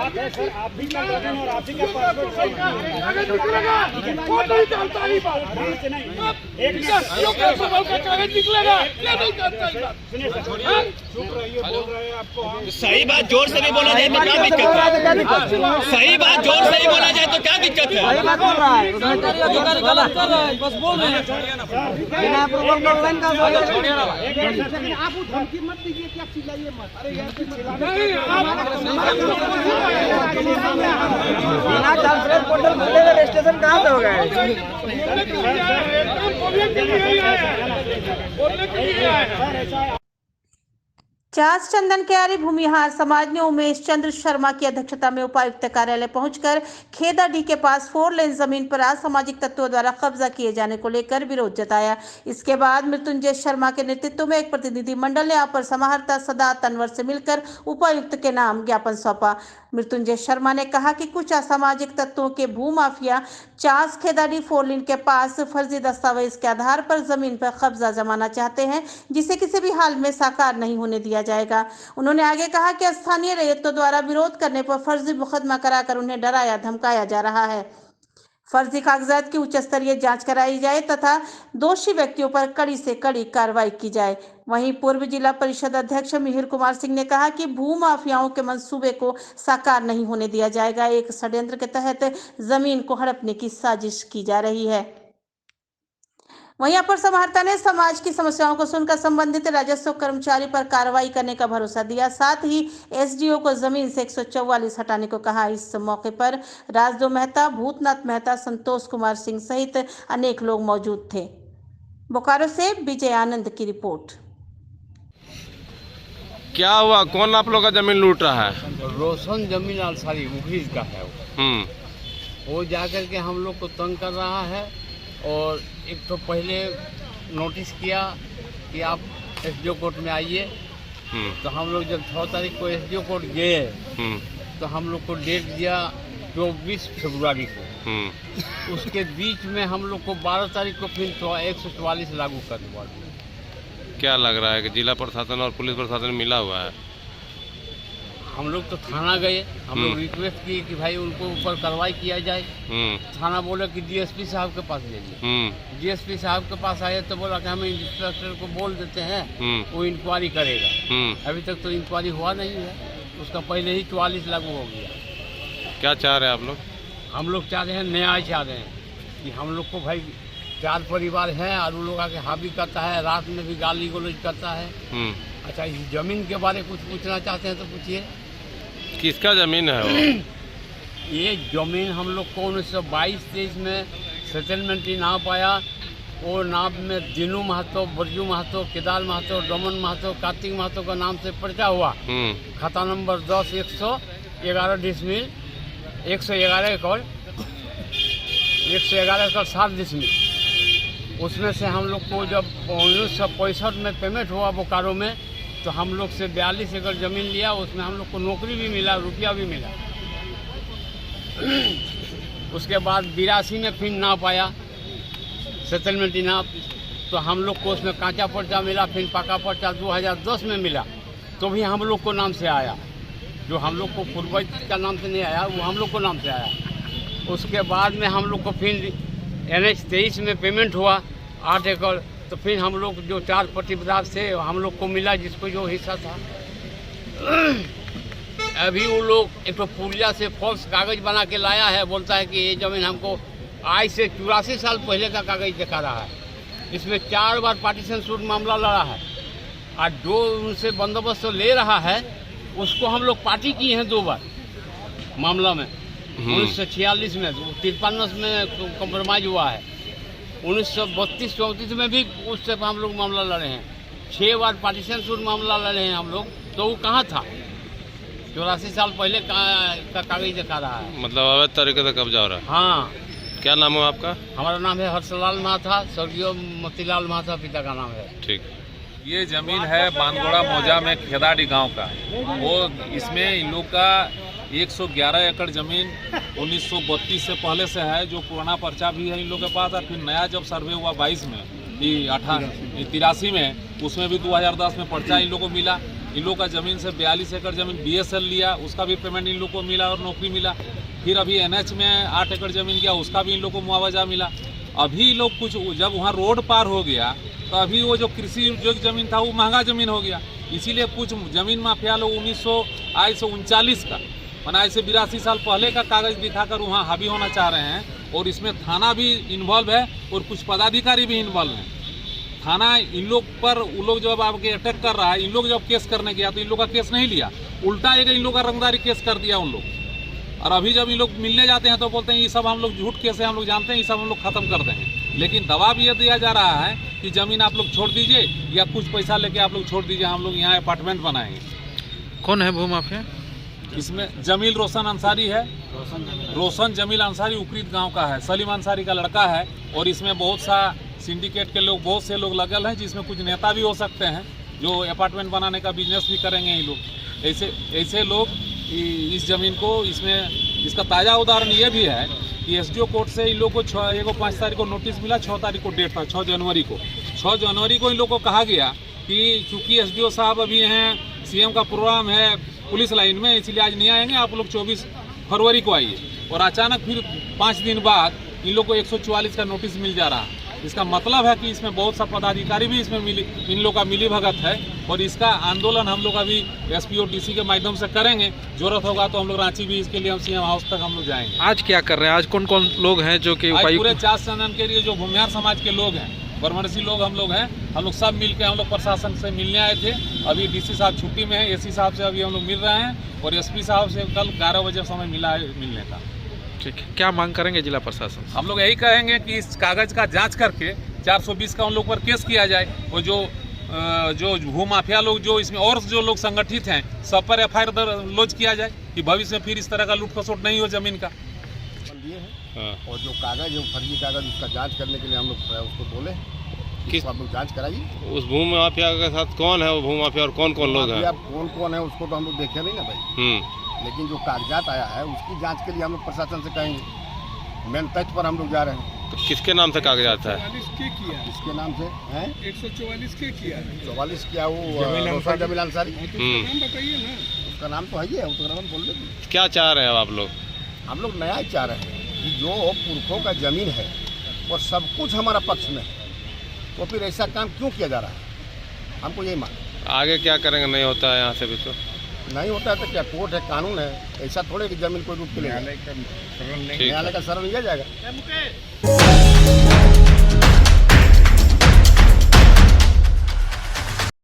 Sir आप भी कर रहे हैं और आप ही का पासपोर्ट सही सही बात जोर से भी बोला जाए तो क्या दिक्कत है? सही बात जोर से ही बोला जाए तो क्या दिक्कत है? सही बात बोल रहा है, अधिकारी गलत कर रहा है, बस बोल रहे हैं बिना अप्रूवल का ऑनलाइन का हो जाएगा। आप वो धमकी मत दीजिए कि आप चिल्लाइए मत। अरे यार बिना ट्रांसफर पोर्टल खुले रजिस्ट्रेशन कहाँ से हो गया? चास चंदन क्यारी भूमिहार समाज ने उमेश चंद्र शर्मा की अध्यक्षता में उपायुक्त कार्यालय पहुंचकर खेदाडीह के पास 4 लेन जमीन पर असामाजिक तत्वों द्वारा कब्जा किए जाने को लेकर विरोध जताया। इसके बाद मृत्युंजय शर्मा के नेतृत्व में एक प्रतिनिधि मंडल ने अपर समाहर्ता सदा तनवर से मिलकर उपायुक्त के नाम ज्ञापन सौंपा। मृत्युंजय शर्मा ने कहा कि कुछ असामाजिक तत्वों के भूमाफिया चास खेदाडीह 4 लेन के पास फर्जी दस्तावेज के आधार पर जमीन पर कब्जा जमाना चाहते हैं, जिसे किसी भी हाल में साकार नहीं होने दिया जाएगा। उन्होंने आगे कहा कि स्थानीय रैयतों द्वारा विरोध करने पर फर्जी मुकदमा कराकर उन्हें डराया धमकाया जा रहा है। फर्जी कागजात की उच्च स्तरीय जांच कराई जाए तथा दोषी व्यक्तियों पर कड़ी से कड़ी कार्रवाई की जाए। वहीं पूर्व जिला परिषद अध्यक्ष मिहिर कुमार सिंह ने कहा कि भूमाफियाओं के मंसूबे को साकार नहीं होने दिया जाएगा। एक षड्यंत्र के तहत जमीन को हड़पने की साजिश की जा रही है। वहीं अपर समाहर्ता ने समाज की समस्याओं को सुनकर संबंधित राजस्व कर्मचारी पर कार्रवाई करने का भरोसा दिया। साथ ही एसडीओ को जमीन से 144 हटाने को कहा। इस मौके पर राजदो मेहता, भूतनाथ मेहता, संतोष कुमार सिंह सहित अनेक लोग मौजूद थे। बोकारो से विजय आनंद की रिपोर्ट। क्या हुआ? कौन आप लोग का जमीन लूट रहा है? रोशन जमीन अलसारी मुखरीज का है वो जाकर के हम लोग को तंग कर रहा है। और एक तो पहले नोटिस किया कि आप एसडीओ कोर्ट में आइए, तो हम लोग जब 6 तारीख को एसडीओ कोर्ट गए तो हम लोग को डेट दिया 24 फरवरी को। उसके बीच में हम लोग को 12 तारीख को फिर 144 लागू कर दिया। क्या लग रहा है कि जिला प्रशासन और पुलिस प्रशासन मिला हुआ है? हम लोग तो थाना गए, हम लोग रिक्वेस्ट किए कि भाई उनको ऊपर कार्रवाई किया जाए। थाना बोला कि डीएसपी साहब के पास ले जाइए। डीएसपी साहब के पास आए तो बोला कि हम इंस्पेक्टर को बोल देते हैं, वो इंक्वायरी करेगा। अभी तक तो इंक्वायरी हुआ नहीं है, उसका पहले ही 44 लागू हो गया। क्या चाह रहे हैं आप लोग? हम लोग चाह रहे हैं, न्याय चाह रहे हैं कि हम लोग को भाई 4 परिवार हैं और उन लोग आके हावी करता है, रात में भी गाली गलौज करता है। अच्छा, इस जमीन के बारे में कुछ पूछना चाहते हैं तो पूछिए। किसका जमीन है वो? ये जमीन हम लोग को 1922-23 में सेटलमेंट ही ना पाया। वो नाम में दिनू महतो, बरजू महतो, केदार महतो, डमन महतो, कार्तिक महतो का नाम से पर्चा हुआ। खाता नंबर 10 111 डिसमिल 111 एकड़ 7 डिसमिल। उसमें से हम लोग को जब 1965 में पेमेंट हुआ बोकारो में, तो हम लोग से 42 एकड़ ज़मीन लिया। उसमें हम लोग को नौकरी भी मिला, रुपया भी मिला। उसके बाद 82 में फिर ना पाया सेटलमेंट इनाम, तो हम लोग को उसमें कांचा पर्चा मिला। फिर पक्का पर्चा 2010 में मिला, तो भी हम लोग को नाम से आया। जो हम लोग को पूर्वज का नाम से नहीं आया, वो हम लोग को नाम से आया। उसके बाद में हम लोग को फिर NH 23 में पेमेंट हुआ 8 एकड़, तो फिर हम लोग जो 4 प्रतिपदार से हम लोग को मिला, जिसको जो हिस्सा था। अभी वो लोग एक तो पुलिया से फॉल्स कागज बना के लाया है, बोलता है कि ये ज़मीन हमको आज से 84 साल पहले का कागज दिखा रहा है। इसमें 4 बार पार्टीशन सूट मामला लड़ा है, और जो उनसे बंदोबस्त तो ले रहा है उसको हम लोग पार्टी की हैं 2 बार मामला में। 1946 में, 53 में कॉम्प्रोमाइज हुआ है। 1932-34 में भी उससे हम लोग मामला लड़े हैं। 6 बार पार्टीशन सूट मामला लड़े हैं हम लोग। तो वो कहाँ था? 84 साल पहले का कागज दिखा रहा है। मतलब अवैध तरीके से कब्जा हो रहा है। हाँ। क्या नाम है आपका? हमारा नाम है हर्षलाल महाथा, स्वर्गीय मोतीलाल महाथा पिता का नाम है। ठीक। ये जमीन है बानगोड़ा मौजा में खेदाडीह गांव का। वो इसमें इन लोग का 111 एकड़ जमीन 1932 से पहले से है, जो पुराना पर्चा भी है इन लोग के पास। और फिर नया जब सर्वे हुआ 22 में, 83 में, उसमें भी 2010 में पर्चा इन लोग को मिला। इन लोग का ज़मीन से 42 एकड़ ज़मीन BSL लिया, उसका भी पेमेंट इन लोग को मिला और नौकरी मिला। फिर अभी NH में 8 एकड़ ज़मीन किया, उसका भी इन लोग को मुआवजा मिला। अभी लोग कुछ जब वहाँ रोड पार हो गया तो अभी वो जो कृषि जो ज़मीन था वो महंगा ज़मीन हो गया। इसीलिए कुछ ज़मीन माफिया लोग 1939 का माना ऐसे 82 साल पहले का कागज़ दिखाकर वहाँ हावी होना चाह रहे हैं। और इसमें थाना भी इन्वॉल्व है और कुछ पदाधिकारी भी इन्वॉल्व हैं। थाना इन लोग पर वो लोग जब आपके अटैक कर रहा है, इन लोग जब केस करने गया तो इन लोग का केस नहीं लिया, उल्टा एक इन लोग का रंगदारी केस कर दिया उन लोग। और अभी जब इन लोग मिलने जाते हैं तो बोलते हैं ये सब हम लोग झूठ केस है, हम लोग जानते हैं, ये सब हम लोग खत्म कर देंगे। लेकिन दबाव ये दिया जा रहा है कि ज़मीन आप लोग छोड़ दीजिए या कुछ पैसा लेके आप लोग छोड़ दीजिए, हम लोग यहाँ अपार्टमेंट बनाएंगे। कौन है भूमाफिया? इसमें जमील रोशन अंसारी है, रोशन जमील अंसारी उकरीद गांव का है, सलीम अंसारी का लड़का है। और इसमें बहुत सा सिंडिकेट के लोग, बहुत से लोग लगल हैं, जिसमें कुछ नेता भी हो सकते हैं जो अपार्टमेंट बनाने का बिजनेस भी करेंगे ये लोग। ऐसे लोग इस ज़मीन को इसमें इसका ताज़ा उदाहरण ये भी है कि SDO कोर्ट से इन लोग को 5 तारीख को नोटिस मिला, 6 तारीख को डेट था, 6 जनवरी को। 6 जनवरी को इन लोग को कहा गया कि चूँकि SDO साहब अभी हैं, CM का प्रोग्राम है पुलिस लाइन में, इसलिए आज नहीं आएंगे, आप लोग 24 फरवरी को आइए। और अचानक फिर 5 दिन बाद इन लोग को 144 का नोटिस मिल जा रहा है। इसका मतलब है कि इसमें बहुत सा पदाधिकारी भी इसमें इन लोग का मिली भगत है। और इसका आंदोलन हम लोग अभी SPO DC के माध्यम से करेंगे। जरूरत होगा तो हम लोग रांची भी इसके लिए हम CM हाउस तक हम लोग जाएंगे। आज क्या कर रहे हैं? आज कौन कौन लोग हैं जो कि पूरे चास चंदन के लिए जो भूमिहार समाज के लोग हैं, परमर्शी लोग हम लोग हैं, हम लोग सब मिलकर हम लोग प्रशासन से मिलने आए थे। अभी DC साहब छुट्टी में है, AC साहब से अभी हम लोग मिल रहे हैं और SP साहब से कल 11 बजे समय मिला है मिलने का। ठीक है, क्या मांग करेंगे जिला प्रशासन? हम लोग यही कहेंगे कि इस कागज़ का जांच करके 420 का उन लोग पर केस किया जाए और जो भूमाफिया लोग जो इसमें और जो लोग संगठित हैं सब पर FIR लॉन्च किया जाए कि भविष्य में फिर इस तरह का लूट खसोट नहीं हो ज़मीन का। और जो कागज़ है फर्जी कागज़, उसका जांच करने के लिए हम लोग उसको बोले किस आप लोग जांच कराइए। उस भूमि माफिया के साथ कौन है वो भूमाफिया और कौन कौन लोग हैं? कौन कौन है उसको तो हम लोग देखे नहीं ना भाई, लेकिन जो कागजात आया है उसकी जांच के लिए हम लोग प्रशासन से कहेंगे। मेन तथ्य पर हम लोग जा रहे हैं। तो किसके नाम से कागजात है? किसके नाम से है? 144 के किया 44 क्या वो जमील अंसारी, बताइए ना। उसका नाम तो है ही है, उसका नाम बोल देंगे। क्या चाह रहे हैं आप लोग? हम लोग नया चाह रहे हैं कि जो पुरखों का ज़मीन है और सब कुछ हमारा पक्ष में है, तो फिर ऐसा काम क्यों किया जा रहा है? हमको यही मांग। आगे क्या करेंगे? नहीं होता है यहाँ से भी तो नहीं होता है तो क्या, कोर्ट है, कानून है, ऐसा थोड़े कि ज़मीन कोई रूप के लिए न्यायालय का शरण लिया जाएगा।